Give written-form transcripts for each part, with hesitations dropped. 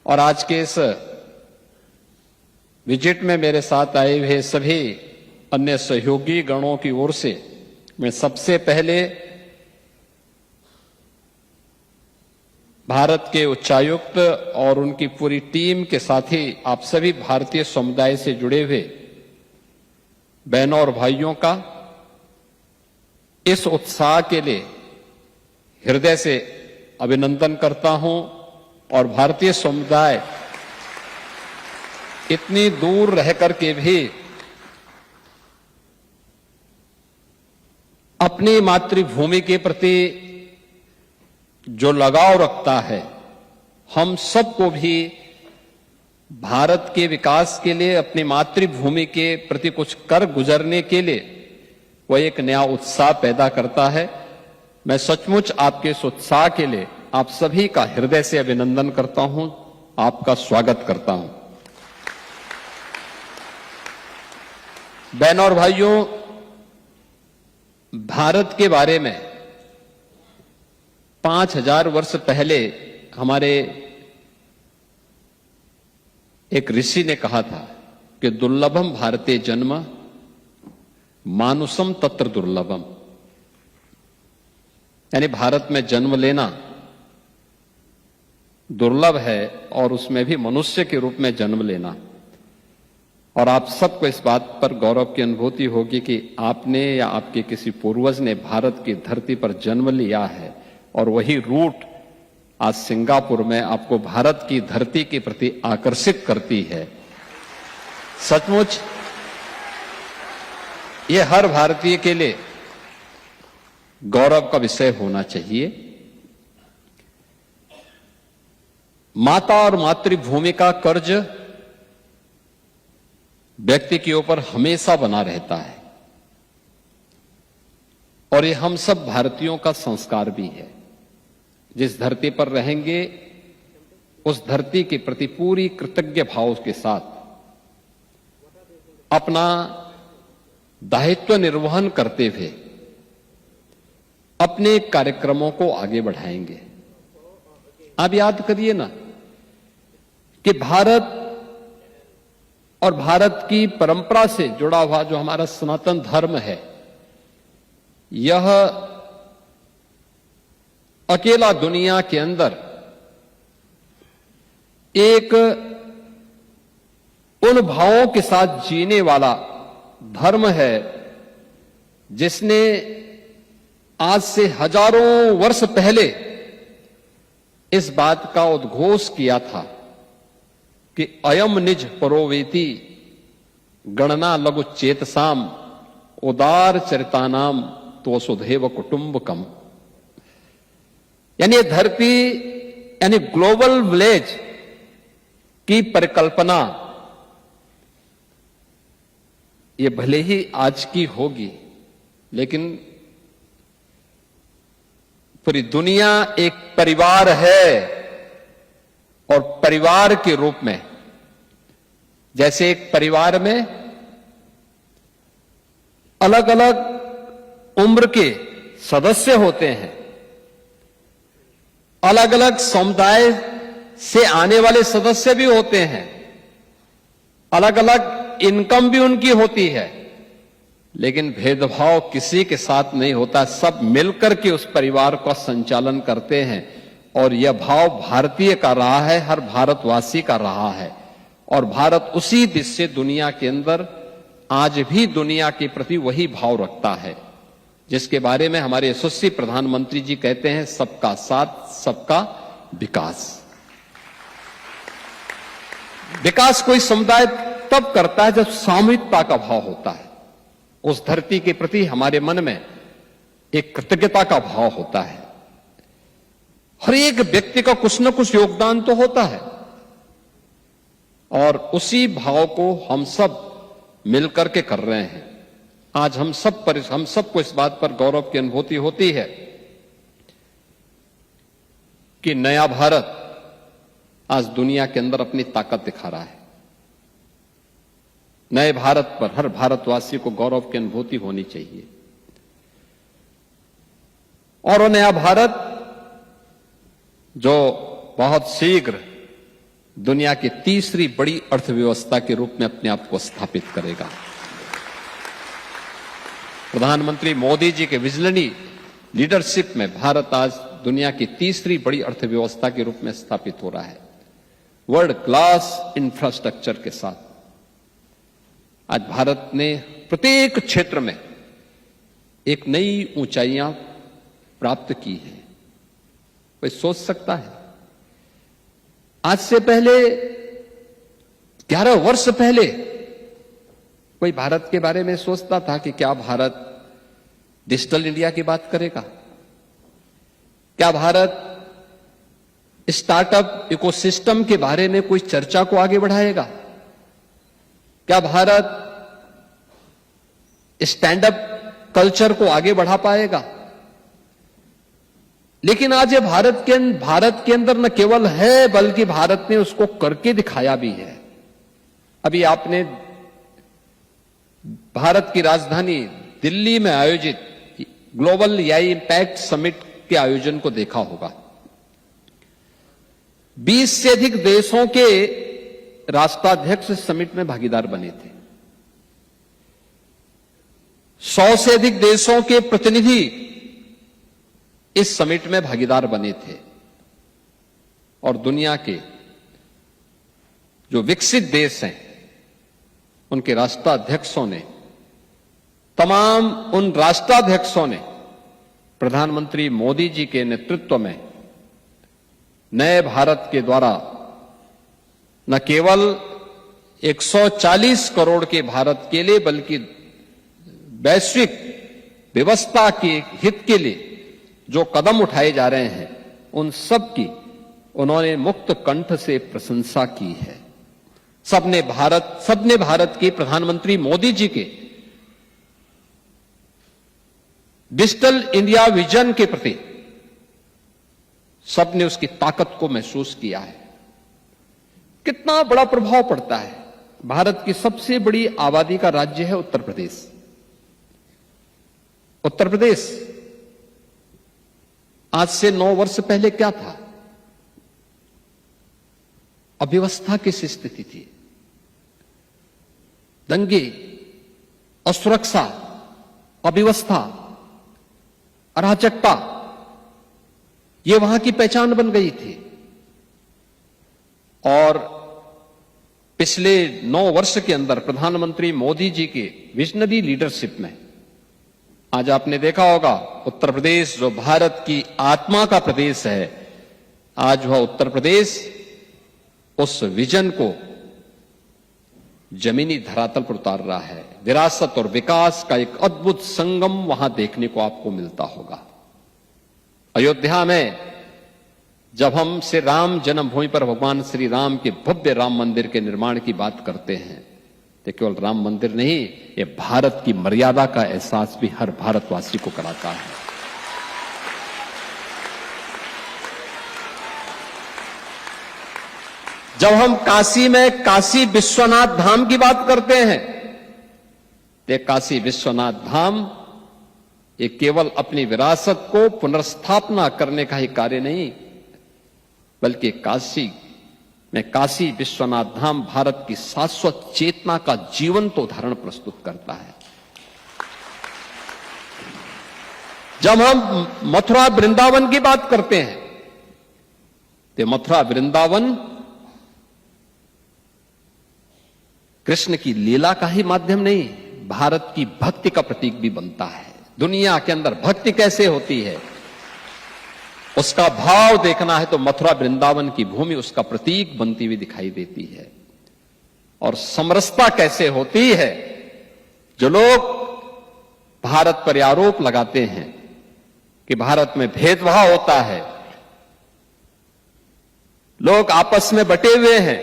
और आज के इस विजिट में मेरे साथ आए हुए सभी अन्य सहयोगी गणों की ओर से मैं सबसे पहले भारत के उच्चायुक्त और उनकी पूरी टीम के साथ ही आप सभी भारतीय समुदाय से जुड़े हुए बहनों और भाइयों का इस उत्साह के लिए हृदय से अभिनंदन करता हूं। और भारतीय समुदाय इतनी दूर रह करके भी अपनी मातृभूमि के प्रति जो लगाव रखता है, हम सबको भी भारत के विकास के लिए अपनी मातृभूमि के प्रति कुछ कर गुजरने के लिए वह एक नया उत्साह पैदा करता है। मैं सचमुच आपके इस उत्साह के लिए आप सभी का हृदय से अभिनंदन करता हूं, आपका स्वागत करता हूं। बहनों और भाइयों, भारत के बारे में 5000 वर्ष पहले हमारे एक ऋषि ने कहा था कि दुर्लभम भारते जन्म मानुषम तत्र दुर्लभम, यानी भारत में जन्म लेना दुर्लभ है और उसमें भी मनुष्य के रूप में जन्म लेना। और आप सबको इस बात पर गौरव की अनुभूति होगी कि आपने या आपके किसी पूर्वज ने भारत की धरती पर जन्म लिया है और वही रूट आज सिंगापुर में आपको भारत की धरती के प्रति आकर्षित करती है। सचमुच ये हर भारतीय के लिए गौरव का विषय होना चाहिए। माता और मातृभूमि का कर्ज व्यक्ति के ऊपर हमेशा बना रहता है और ये हम सब भारतीयों का संस्कार भी है। जिस धरती पर रहेंगे उस धरती के प्रति पूरी कृतज्ञ भाव के साथ अपना दायित्व निर्वहन करते हुए अपने कार्यक्रमों को आगे बढ़ाएंगे। आप याद करिए ना कि भारत और भारत की परंपरा से जुड़ा हुआ जो हमारा सनातन धर्म है, यह अकेला दुनिया के अंदर एक उन भावों के साथ जीने वाला धर्म है जिसने आज से हजारों वर्ष पहले इस बात का उद्घोष किया था कि अयम निज परोवेति गणना लघु चेतसाम उदार चरितानाम तो वसुधैव कुटुंबकम, यानी धरती यानी ग्लोबल विलेज की परिकल्पना ये भले ही आज की होगी, लेकिन पूरी दुनिया एक परिवार है और परिवार के रूप में जैसे एक परिवार में अलग अलग उम्र के सदस्य होते हैं, अलग अलग समुदाय से आने वाले सदस्य भी होते हैं, अलग अलग इनकम भी उनकी होती है, लेकिन भेदभाव किसी के साथ नहीं होता। सब मिलकर के उस परिवार का संचालन करते हैं और यह भाव भारतीय का रहा है, हर भारतवासी का रहा है। और भारत उसी दिशा से दुनिया के अंदर आज भी दुनिया के प्रति वही भाव रखता है जिसके बारे में हमारे यशस्वी प्रधानमंत्री जी कहते हैं, सबका साथ सबका विकास। विकास कोई समुदाय तब करता है जब सामूहिकता का भाव होता है, उस धरती के प्रति हमारे मन में एक कृतज्ञता का भाव होता है। हर एक व्यक्ति का कुछ न कुछ योगदान तो होता है और उसी भाव को हम सब मिलकर के कर रहे हैं। आज हम सबको इस बात पर गौरव की अनुभूति होती है कि नया भारत आज दुनिया के अंदर अपनी ताकत दिखा रहा है। नए भारत पर हर भारतवासी को गौरव की अनुभूति होनी चाहिए और वो नया भारत जो बहुत शीघ्र दुनिया की तीसरी बड़ी अर्थव्यवस्था के रूप में अपने आप को स्थापित करेगा। प्रधानमंत्री मोदी जी के विजनरी लीडरशिप में भारत आज दुनिया की तीसरी बड़ी अर्थव्यवस्था के रूप में स्थापित हो रहा है, वर्ल्ड क्लास इंफ्रास्ट्रक्चर के साथ। आज भारत ने प्रत्येक क्षेत्र में एक नई ऊंचाइयां प्राप्त की है। कोई सोच सकता है आज से पहले 11 वर्ष पहले कोई भारत के बारे में सोचता था कि क्या भारत डिजिटल इंडिया की बात करेगा? क्या भारत स्टार्टअप इकोसिस्टम के बारे में कोई चर्चा को आगे बढ़ाएगा? क्या भारत स्टैंड अप कल्चर को आगे बढ़ा पाएगा? लेकिन आज ये भारत के अंदर न केवल है बल्कि भारत ने उसको करके दिखाया भी है। अभी आपने भारत की राजधानी दिल्ली में आयोजित ग्लोबल एआई इंपैक्ट समिट के आयोजन को देखा होगा। 20 से अधिक देशों के राष्ट्राध्यक्ष समिट में भागीदार बने थे। 100 से अधिक देशों के प्रतिनिधि इस समिट में भागीदार बने थे और दुनिया के जो विकसित देश हैं उनके राष्ट्राध्यक्षों ने, तमाम उन राष्ट्राध्यक्षों ने प्रधानमंत्री मोदी जी के नेतृत्व में नए भारत के द्वारा न केवल 140 करोड़ के भारत के लिए बल्कि वैश्विक व्यवस्था के हित के लिए जो कदम उठाए जा रहे हैं उन सब की उन्होंने मुक्त कंठ से प्रशंसा की है। सबने भारत की प्रधानमंत्री मोदी जी के डिजिटल इंडिया विजन के प्रति सबने उसकी ताकत को महसूस किया है। कितना बड़ा प्रभाव पड़ता है। भारत की सबसे बड़ी आबादी का राज्य है उत्तर प्रदेश। उत्तर प्रदेश आज से 9 वर्ष पहले क्या था? अव्यवस्था की स्थिति थी, दंगे, असुरक्षा, अव्यवस्था, अराजकता, ये वहां की पहचान बन गई थी। और पिछले 9 वर्ष के अंदर प्रधानमंत्री मोदी जी के विजनरी लीडरशिप में आज आपने देखा होगा उत्तर प्रदेश जो भारत की आत्मा का प्रदेश है, आज वह उत्तर प्रदेश उस विजन को जमीनी धरातल पर उतार रहा है। विरासत और विकास का एक अद्भुत संगम वहां देखने को आपको मिलता होगा। अयोध्या में जब हम श्री राम जन्मभूमि पर भगवान श्री राम के भव्य राम मंदिर के निर्माण की बात करते हैं तो केवल राम मंदिर नहीं, ये भारत की मर्यादा का एहसास भी हर भारतवासी को कराता है। जब हम काशी में काशी विश्वनाथ धाम की बात करते हैं तो काशी विश्वनाथ धाम ये केवल अपनी विरासत को पुनर्स्थापना करने का ही कार्य नहीं बल्कि काशी में काशी विश्वनाथ धाम भारत की शाश्वत चेतना का जीवंत उदाहरण प्रस्तुत करता है। जब हम मथुरा वृंदावन की बात करते हैं तो मथुरा वृंदावन कृष्ण की लीला का ही माध्यम नहीं, भारत की भक्ति का प्रतीक भी बनता है। दुनिया के अंदर भक्ति कैसे होती है उसका भाव देखना है तो मथुरा वृंदावन की भूमि उसका प्रतीक बनती हुई दिखाई देती है। और समरसता कैसे होती है, जो लोग भारत पर आरोप लगाते हैं कि भारत में भेदभाव होता है, लोग आपस में बटे हुए हैं,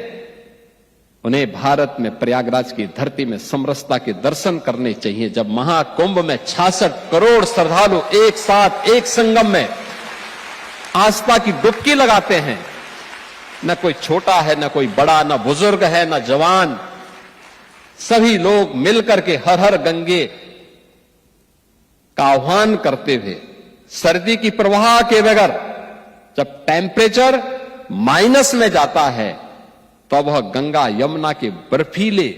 उन्हें भारत में प्रयागराज की धरती में समरसता के दर्शन करने चाहिए। जब महाकुंभ में 66 करोड़ श्रद्धालु एक साथ एक संगम में आस्था की डुबकी लगाते हैं, न कोई छोटा है, न कोई बड़ा, न बुजुर्ग है, न जवान, सभी लोग मिलकर के हर हर गंगे का आह्वान करते हुए सर्दी की परवाह के बगैर जब टेम्परेचर माइनस में जाता है तो वह गंगा यमुना के बर्फीले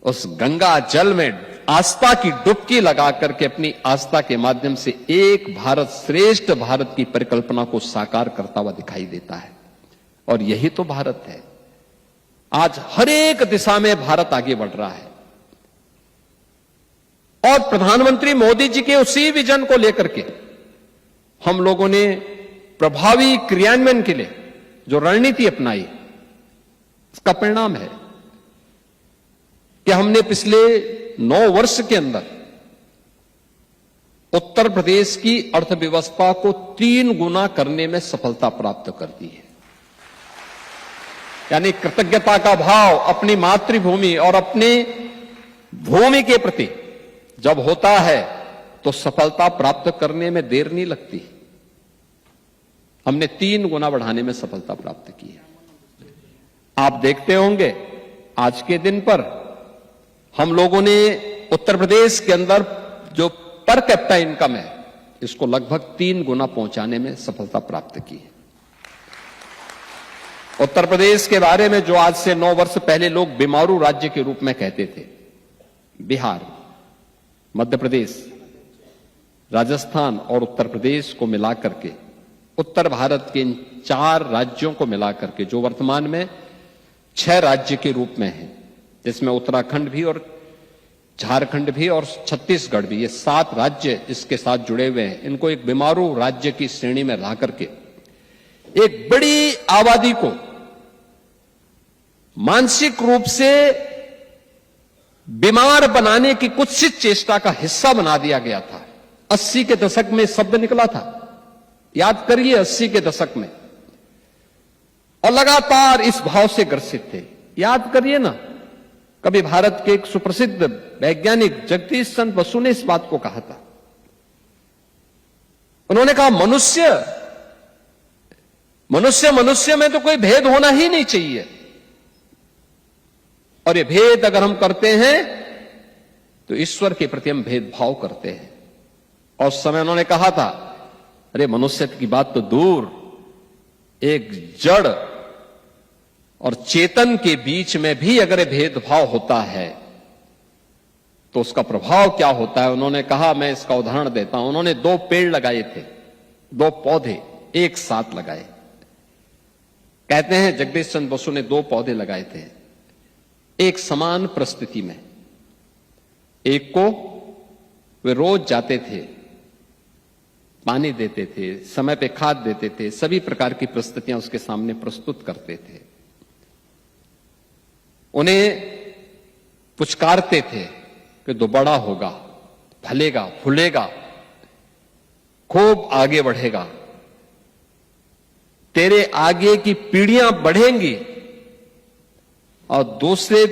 उस गंगा जल में आस्था की डुबकी लगा करके अपनी आस्था के माध्यम से एक भारत श्रेष्ठ भारत की परिकल्पना को साकार करता हुआ दिखाई देता है। और यही तो भारत है। आज हर एक दिशा में भारत आगे बढ़ रहा है और प्रधानमंत्री मोदी जी के उसी विजन को लेकर के हम लोगों ने प्रभावी क्रियान्वयन के लिए जो रणनीति अपनाई, इसका परिणाम है कि हमने पिछले 9 वर्ष के अंदर उत्तर प्रदेश की अर्थव्यवस्था को 3 गुना करने में सफलता प्राप्त कर दी है। यानी कृतज्ञता का भाव अपनी मातृभूमि और अपनी भूमि के प्रति जब होता है तो सफलता प्राप्त करने में देर नहीं लगती। हमने 3 गुना बढ़ाने में सफलता प्राप्त की है। आप देखते होंगे आज के दिन पर हम लोगों ने उत्तर प्रदेश के अंदर जो पर कैपिटा इनकम है इसको लगभग 3 गुना पहुंचाने में सफलता प्राप्त की है। उत्तर प्रदेश के बारे में जो आज से 9 वर्ष पहले लोग बीमारू राज्य के रूप में कहते थे, बिहार, मध्य प्रदेश, राजस्थान और उत्तर प्रदेश को मिलाकर के उत्तर भारत के इन 4 राज्यों को मिलाकर के जो वर्तमान में 6 राज्य के रूप में है, जिसमें उत्तराखंड भी और झारखंड भी और छत्तीसगढ़ भी, ये 7 राज्य इसके साथ जुड़े हुए हैं। इनको एक बीमारू राज्य की श्रेणी में ला करके एक बड़ी आबादी को मानसिक रूप से बीमार बनाने की कुत्सित चेष्टा का हिस्सा बना दिया गया था। 80 के दशक में शब्द निकला था, याद करिए 80 के दशक में, और लगातार इस भाव से ग्रसित थे। याद करिए ना, कभी भारत के एक सुप्रसिद्ध वैज्ञानिक जगदीश चंद्र बसु ने इस बात को कहा था। उन्होंने कहा मनुष्य में तो कोई भेद होना ही नहीं चाहिए, और ये भेद अगर हम करते हैं तो ईश्वर के प्रति हम भेदभाव करते हैं। और उस समय उन्होंने कहा था, अरे मनुष्य की बात तो दूर, एक जड़ और चेतन के बीच में भी अगर ये भेदभाव होता है तो उसका प्रभाव क्या होता है। उन्होंने कहा, मैं इसका उदाहरण देता हूं। उन्होंने 2 पेड़ लगाए थे, 2 पौधे एक साथ लगाए। कहते हैं जगदीश चंद्र बसु ने 2 पौधे लगाए थे एक समान परिस्थिति में। एक को वे रोज जाते थे, पानी देते थे, समय पे खाद देते थे, सभी प्रकार की परिस्थितियां उसके सामने प्रस्तुत करते थे, उन्हें पुचकारते थे कि तो बड़ा होगा, फलेगा, फूलेगा, खूब आगे बढ़ेगा, तेरे आगे की पीढ़ियां बढ़ेंगी। और दूसरे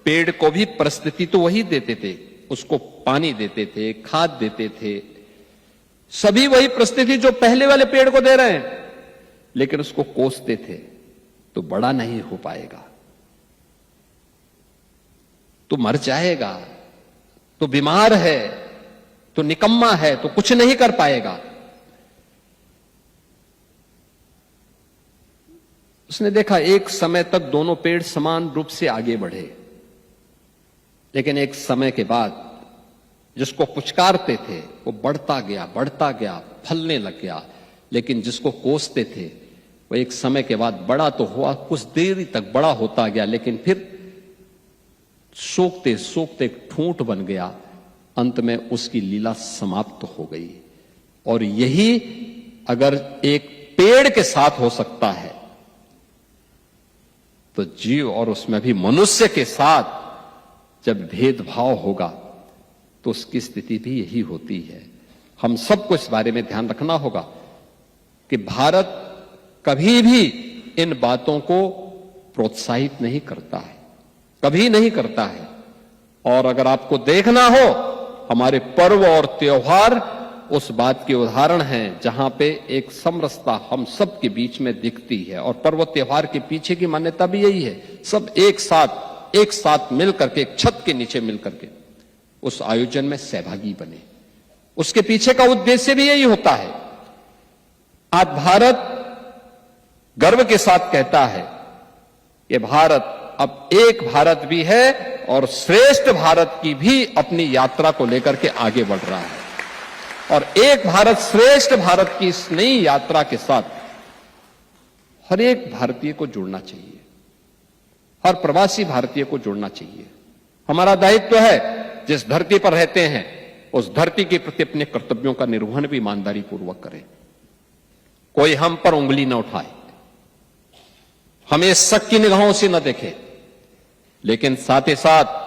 पेड़ को भी परिस्थिति तो वही देते थे, उसको पानी देते थे, खाद देते थे, सभी वही परिस्थिति जो पहले वाले पेड़ को दे रहे हैं, लेकिन उसको कोसते थे तो बड़ा नहीं हो पाएगा, तो मर जाएगा, तो बीमार है, तो निकम्मा है, तो कुछ नहीं कर पाएगा। उसने देखा एक समय तक दोनों पेड़ समान रूप से आगे बढ़े, लेकिन एक समय के बाद जिसको पुचकारते थे वो बढ़ता गया, फलने लग गया, लेकिन जिसको कोसते थे वो एक समय के बाद बड़ा तो हुआ, कुछ देर तक बड़ा होता गया, लेकिन फिर सोखते सोखते एक ठूंठ बन गया, अंत में उसकी लीला समाप्त हो गई। और यही अगर एक पेड़ के साथ हो सकता है तो जीव और उसमें भी मनुष्य के साथ जब भेदभाव होगा तो उसकी स्थिति भी यही होती है। हम सबको इस बारे में ध्यान रखना होगा कि भारत कभी भी इन बातों को प्रोत्साहित नहीं करता है, कभी नहीं करता है। और अगर आपको देखना हो, हमारे पर्व और त्योहार उस बात के उदाहरण हैं जहां पे एक समरसता हम सब के बीच में दिखती है। और पर्व त्योहार के पीछे की मान्यता भी यही है, सब एक साथ मिल करके, एक छत के नीचे मिल करके उस आयोजन में सहभागी बने। उसके पीछे का उद्देश्य भी यही होता है। आज भारत गर्व के साथ कहता है कि भारत अब एक भारत भी है और श्रेष्ठ भारत की भी अपनी यात्रा को लेकर के आगे बढ़ रहा है। और एक भारत श्रेष्ठ भारत की इस नई यात्रा के साथ हर एक भारतीय को जुड़ना चाहिए, हर प्रवासी भारतीय को जुड़ना चाहिए। हमारा दायित्व है जिस धरती पर रहते हैं उस धरती के प्रति अपने कर्तव्यों का निर्वहन भी ईमानदारी पूर्वक करें। कोई हम पर उंगली न उठाए, हमें शक की निगाहों से न देखे, लेकिन साथ ही साथ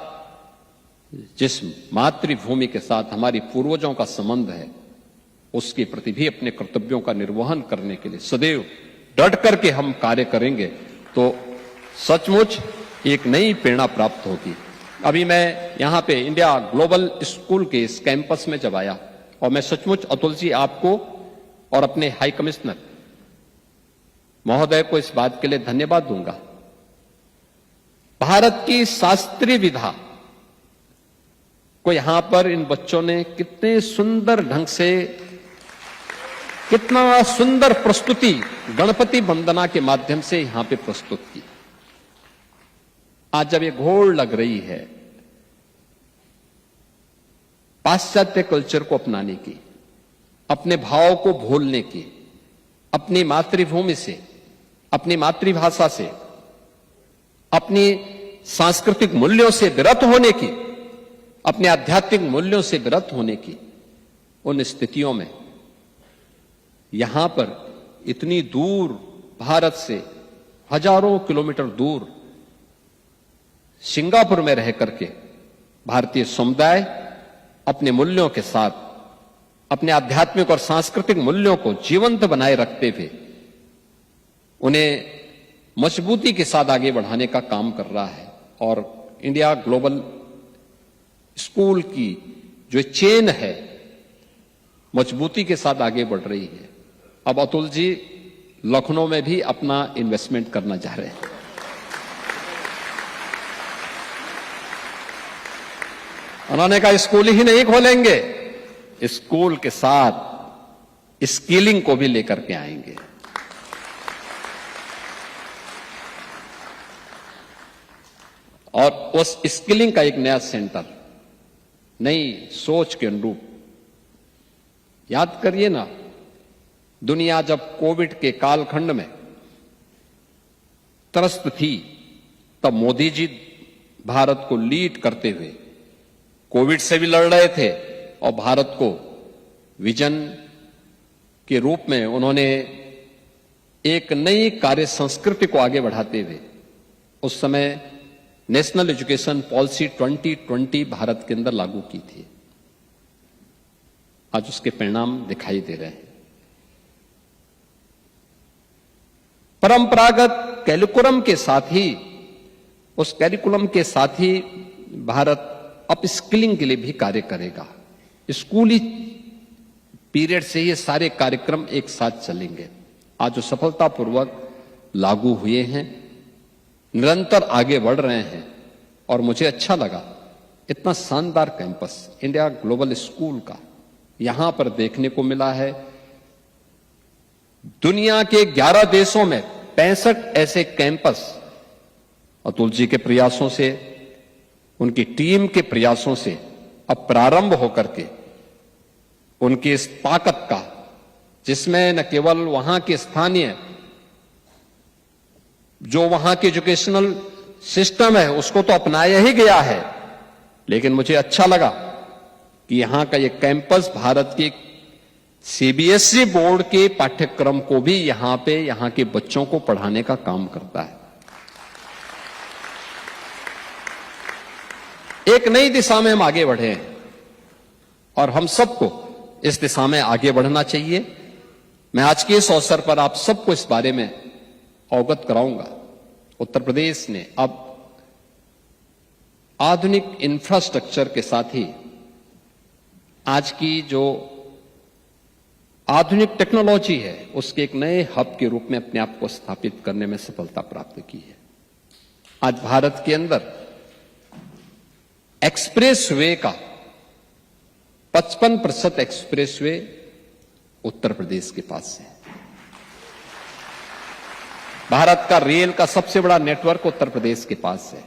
जिस मातृभूमि के साथ हमारी पूर्वजों का संबंध है उसके प्रति भी अपने कर्तव्यों का निर्वहन करने के लिए सदैव डट करके हम कार्य करेंगे तो सचमुच एक नई प्रेरणा प्राप्त होगी। अभी मैं यहां पे इंडिया ग्लोबल स्कूल के इस कैंपस में जब आया और मैं सचमुच अतुल जी आपको और अपने हाई कमिश्नर महोदय को इस बात के लिए धन्यवाद दूंगा। भारत की शास्त्रीय विधा को यहां पर इन बच्चों ने कितने सुंदर ढंग से, कितना सुंदर प्रस्तुति गणपति वंदना के माध्यम से यहां पे प्रस्तुत की। आज जब ये घोड़ लग रही है पाश्चात्य कल्चर को अपनाने की, अपने भाव को भूलने की, अपनी मातृभूमि से, अपनी मातृभाषा से, अपनी सांस्कृतिक मूल्यों से विरत होने की, अपने आध्यात्मिक मूल्यों से विरत होने की, उन स्थितियों में यहां पर इतनी दूर भारत से हजारों किलोमीटर दूर सिंगापुर में रह करके भारतीय समुदाय अपने मूल्यों के साथ अपने आध्यात्मिक और सांस्कृतिक मूल्यों को जीवंत बनाए रखते हुए उन्हें मजबूती के साथ आगे बढ़ाने का काम कर रहा है। और इंडिया ग्लोबल स्कूल की जो चेन है मजबूती के साथ आगे बढ़ रही है। अब अतुल जी लखनऊ में भी अपना इन्वेस्टमेंट करना चाह रहे हैं। उन्होंने कहा स्कूल ही नहीं खोलेंगे, स्कूल के साथ स्किलिंग को भी लेकर के आएंगे। और उस स्किलिंग का एक नया सेंटर नई सोच के अनुरूप, याद करिए ना, दुनिया जब कोविड के कालखंड में त्रस्त थी तब मोदी जी भारत को लीड करते हुए कोविड से भी लड़ रहे थे और भारत को विजन के रूप में उन्होंने एक नई कार्य संस्कृति को आगे बढ़ाते हुए उस समय नेशनल एजुकेशन पॉलिसी 2020 भारत के अंदर लागू की थी। आज उसके परिणाम दिखाई दे रहे हैं। परंपरागत कैरिकुलम के साथ ही, उस कैरिकुलम के साथ ही भारत अपस्किलिंग के लिए भी कार्य करेगा। स्कूली पीरियड से ये सारे कार्यक्रम एक साथ चलेंगे। आज जो सफलतापूर्वक लागू हुए हैं, निरंतर आगे बढ़ रहे हैं और मुझे अच्छा लगा इतना शानदार कैंपस इंडिया ग्लोबल स्कूल का यहां पर देखने को मिला है। दुनिया के 11 देशों में 65 ऐसे कैंपस अतुल जी के प्रयासों से, उनकी टीम के प्रयासों से अब प्रारंभ होकर के उनकी इस ताकत का, जिसमें न केवल वहां के स्थानीय जो वहां के एजुकेशनल सिस्टम है उसको तो अपनाया ही गया है, लेकिन मुझे अच्छा लगा कि यहां का ये कैंपस भारत के सीबीएसई बोर्ड के पाठ्यक्रम को भी यहां पे यहां के बच्चों को पढ़ाने का काम करता है। एक नई दिशा में हम आगे बढ़े हैं और हम सबको इस दिशा में आगे बढ़ना चाहिए। मैं आज के इस अवसर पर आप सबको इस बारे में अवगत कराऊंगा। उत्तर प्रदेश ने अब आधुनिक इंफ्रास्ट्रक्चर के साथ ही आज की जो आधुनिक टेक्नोलॉजी है उसके एक नए हब के रूप में अपने आप को स्थापित करने में सफलता प्राप्त की है। आज भारत के अंदर एक्सप्रेस वे का 55% एक्सप्रेस वे उत्तर प्रदेश के पास है। भारत का रेल का सबसे बड़ा नेटवर्क उत्तर प्रदेश के पास है।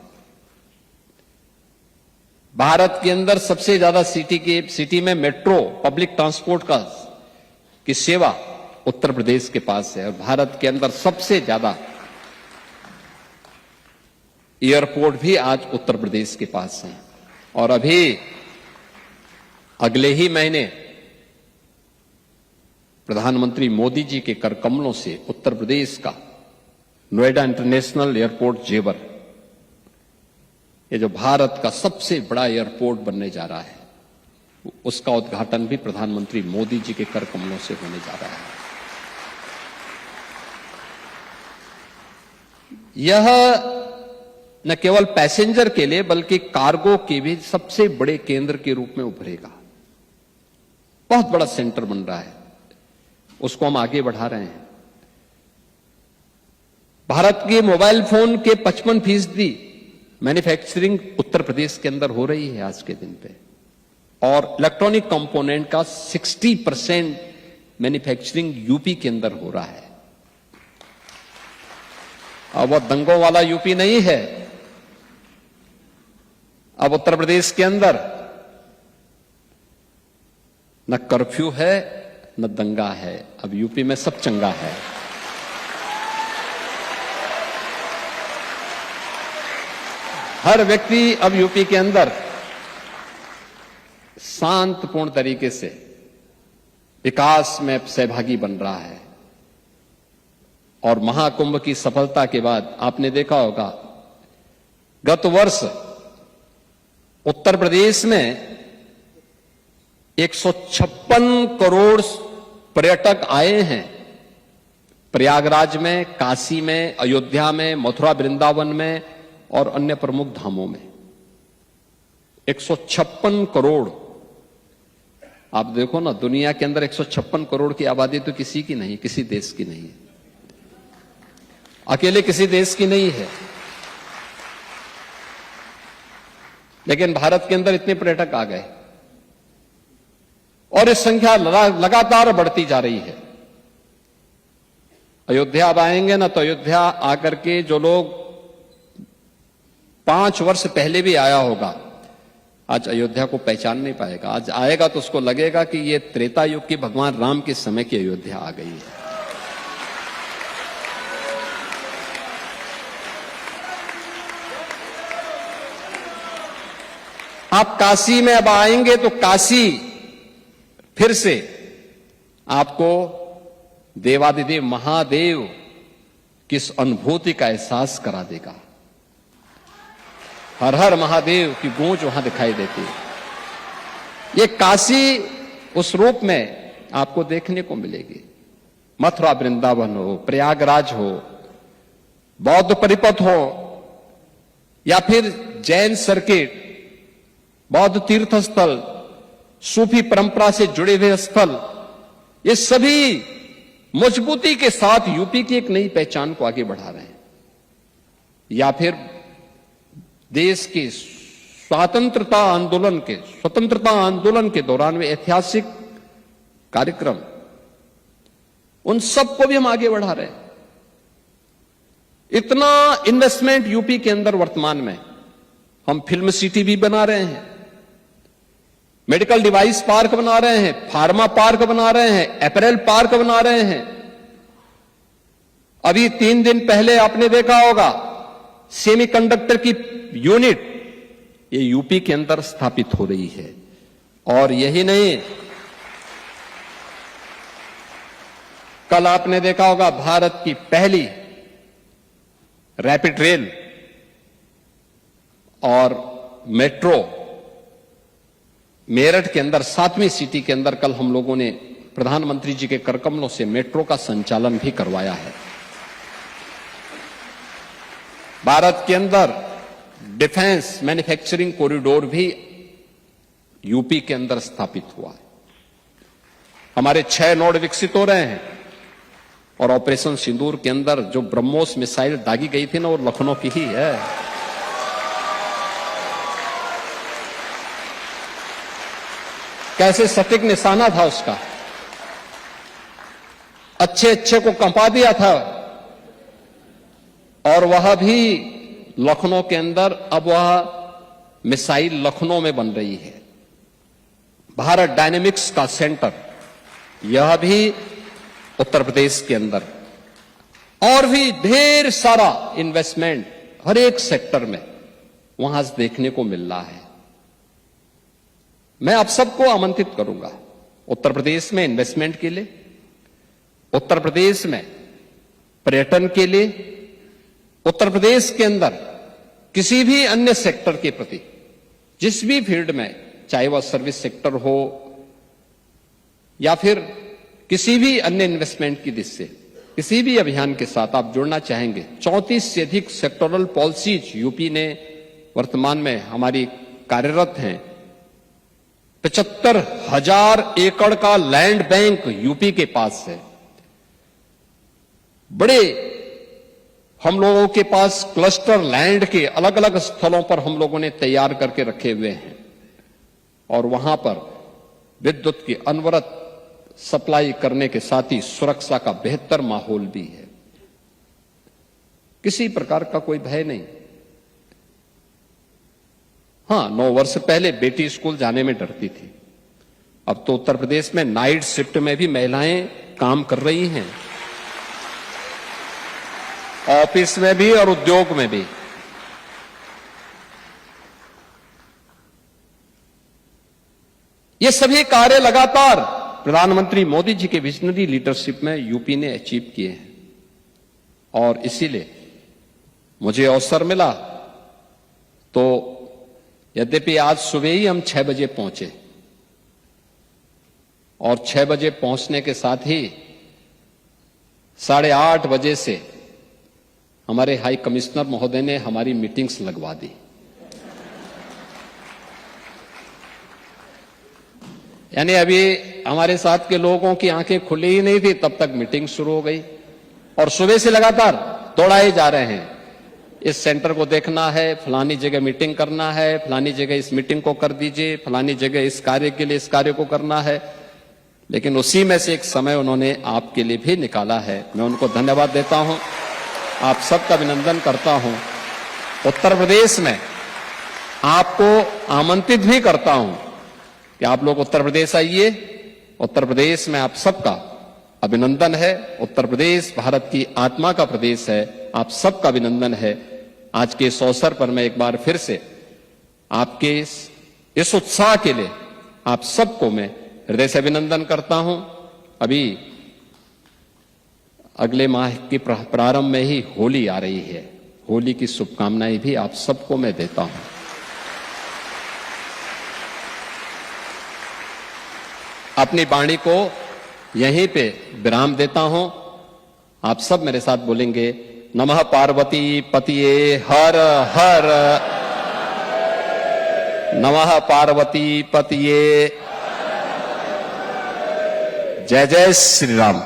भारत के अंदर सबसे ज्यादा सिटी में मेट्रो पब्लिक ट्रांसपोर्ट की सेवा उत्तर प्रदेश के पास है। और भारत के अंदर सबसे ज्यादा एयरपोर्ट भी आज उत्तर प्रदेश के पास है। और अभी अगले ही महीने प्रधानमंत्री मोदी जी के कर कमलों से उत्तर प्रदेश का नोएडा इंटरनेशनल एयरपोर्ट जेवर, ये जो भारत का सबसे बड़ा एयरपोर्ट बनने जा रहा है, उसका उद्घाटन भी प्रधानमंत्री मोदी जी के कर कमलों से होने जा रहा है। यह न केवल पैसेंजर के लिए बल्कि कार्गो के भी सबसे बड़े केंद्र के रूप में उभरेगा। बहुत बड़ा सेंटर बन रहा है, उसको हम आगे बढ़ा रहे हैं। भारत के मोबाइल फोन के 55% मैन्युफैक्चरिंग उत्तर प्रदेश के अंदर हो रही है आज के दिन पे, और इलेक्ट्रॉनिक कंपोनेंट का 60% मैन्युफैक्चरिंग यूपी के अंदर हो रहा है। अब वह दंगों वाला यूपी नहीं है। अब उत्तर प्रदेश के अंदर न कर्फ्यू है न दंगा है, अब यूपी में सब चंगा है। हर व्यक्ति अब यूपी के अंदर शांतपूर्ण तरीके से विकास में सहभागी बन रहा है। और महाकुंभ की सफलता के बाद आपने देखा होगा, गत वर्ष उत्तर प्रदेश में 156 करोड़ पर्यटक आए हैं। प्रयागराज में, काशी में, अयोध्या में, मथुरा वृंदावन में और अन्य प्रमुख धामों में 156 करोड़। आप देखो ना, दुनिया के अंदर 156 करोड़ की आबादी तो किसी की नहीं, किसी देश की नहीं है, अकेले किसी देश की नहीं है। लेकिन भारत के अंदर इतने पर्यटक आ गए और इस संख्या लगातार बढ़ती जा रही है। अयोध्या अब आएंगे ना, तो अयोध्या आकर के जो लोग 5 वर्ष पहले भी आया होगा, आज अयोध्या को पहचान नहीं पाएगा। आज आएगा तो उसको लगेगा कि ये त्रेता युग की भगवान राम के समय की अयोध्या आ गई है। आप काशी में अब आएंगे तो काशी फिर से आपको देवादिदेव महादेव किस अनुभूति का एहसास करा देगा। हर हर महादेव की गूंज वहां दिखाई देती है। ये काशी उस रूप में आपको देखने को मिलेगी। मथुरा वृंदावन हो, प्रयागराज हो, बौद्ध परिपथ हो, या फिर जैन सर्किट, बौद्ध तीर्थ स्थल, सूफी परंपरा से जुड़े हुए स्थल, ये सभी मजबूती के साथ यूपी की एक नई पहचान को आगे बढ़ा रहे हैं। या फिर देश के स्वतंत्रता आंदोलन के दौरान वे ऐतिहासिक कार्यक्रम, उन सबको भी हम आगे बढ़ा रहे हैं। इतना इन्वेस्टमेंट यूपी के अंदर वर्तमान में, हम फिल्म सिटी भी बना रहे हैं, मेडिकल डिवाइस पार्क बना रहे हैं, फार्मा पार्क बना रहे हैं, अपैरल पार्क बना रहे हैं। अभी 3 दिन पहले आपने देखा होगा, सेमीकंडक्टर की यूनिट ये यूपी के अंदर स्थापित हो रही है। और यही नहीं, कल आपने देखा होगा भारत की पहली रैपिड रेल और मेट्रो मेरठ के अंदर 7वीं सिटी के अंदर कल हम लोगों ने प्रधानमंत्री जी के करकमलों से मेट्रो का संचालन भी करवाया है। भारत के अंदर डिफेंस मैन्युफैक्चरिंग कॉरिडोर भी यूपी के अंदर स्थापित हुआ है। हमारे 6 नोड विकसित हो रहे हैं और ऑपरेशन सिंदूर के अंदर जो ब्रह्मोस मिसाइल दागी गई थी ना, वो लखनऊ की ही है। कैसे सटीक निशाना था उसका, अच्छे को कंपा दिया था। और वह भी लखनऊ के अंदर, अब वह मिसाइल लखनऊ में बन रही है। भारत डायनेमिक्स का सेंटर, यह भी उत्तर प्रदेश के अंदर, और भी ढेर सारा इन्वेस्टमेंट हर एक सेक्टर में वहां से देखने को मिल रहा है। मैं आप सबको आमंत्रित करूंगा उत्तर प्रदेश में इन्वेस्टमेंट के लिए, उत्तर प्रदेश में पर्यटन के लिए, उत्तर प्रदेश के अंदर किसी भी अन्य सेक्टर के प्रति, जिस भी फील्ड में, चाहे वह सर्विस सेक्टर हो या फिर किसी भी अन्य इन्वेस्टमेंट की दिशा से किसी भी अभियान के साथ आप जुड़ना चाहेंगे। 34 से अधिक सेक्टोरल पॉलिसीज यूपी ने वर्तमान में हमारी कार्यरत हैं। 75,000 एकड़ का लैंड बैंक यूपी के पास है। बड़े हम लोगों के पास क्लस्टर लैंड के अलग अलग स्थलों पर हम लोगों ने तैयार करके रखे हुए हैं, और वहां पर विद्युत की अनवरत सप्लाई करने के साथ ही सुरक्षा का बेहतर माहौल भी है। किसी प्रकार का कोई भय नहीं। हां, 9 वर्ष पहले बेटी स्कूल जाने में डरती थी, अब तो उत्तर प्रदेश में नाइट शिफ्ट में भी महिलाएं काम कर रही हैं, ऑफिस में भी और उद्योग में भी। ये सभी कार्य लगातार प्रधानमंत्री मोदी जी के विजनरी लीडरशिप में यूपी ने अचीव किए हैं, और इसीलिए मुझे अवसर मिला तो यद्यपि आज सुबह ही हम 6 बजे पहुंचे, और 6 बजे पहुंचने के साथ ही 8:30 बजे से हमारे हाई कमिश्नर महोदय ने हमारी मीटिंग्स लगवा दी। यानी अभी हमारे साथ के लोगों की आंखें खुली ही नहीं थी, तब तक मीटिंग शुरू हो गई, और सुबह से लगातार दौड़ाए जा रहे हैं। इस सेंटर को देखना है, फलानी जगह मीटिंग करना है, फलानी जगह इस मीटिंग को कर दीजिए, फलानी जगह इस कार्य के लिए इस कार्य को करना है। लेकिन उसी में से एक समय उन्होंने आपके लिए भी निकाला है। मैं उनको धन्यवाद देता हूं, आप सबका अभिनंदन करता हूं। उत्तर प्रदेश में आपको आमंत्रित भी करता हूं कि आप लोग उत्तर प्रदेश आइए। उत्तर प्रदेश में आप सबका अभिनंदन है। उत्तर प्रदेश भारत की आत्मा का प्रदेश है, आप सबका अभिनंदन है। आज के इस अवसर पर मैं एक बार फिर से आपके इस उत्साह के लिए आप सबको मैं हृदय से अभिनंदन करता हूं। अभी अगले माह के प्रारंभ में ही होली आ रही है, होली की शुभकामनाएं भी आप सबको मैं देता हूं। अपनी वाणी को यहीं पे विराम देता हूं। आप सब मेरे साथ बोलेंगे, नमः पार्वती पतिये हर हर, नमः पार्वती पतिये। जय जय श्री राम।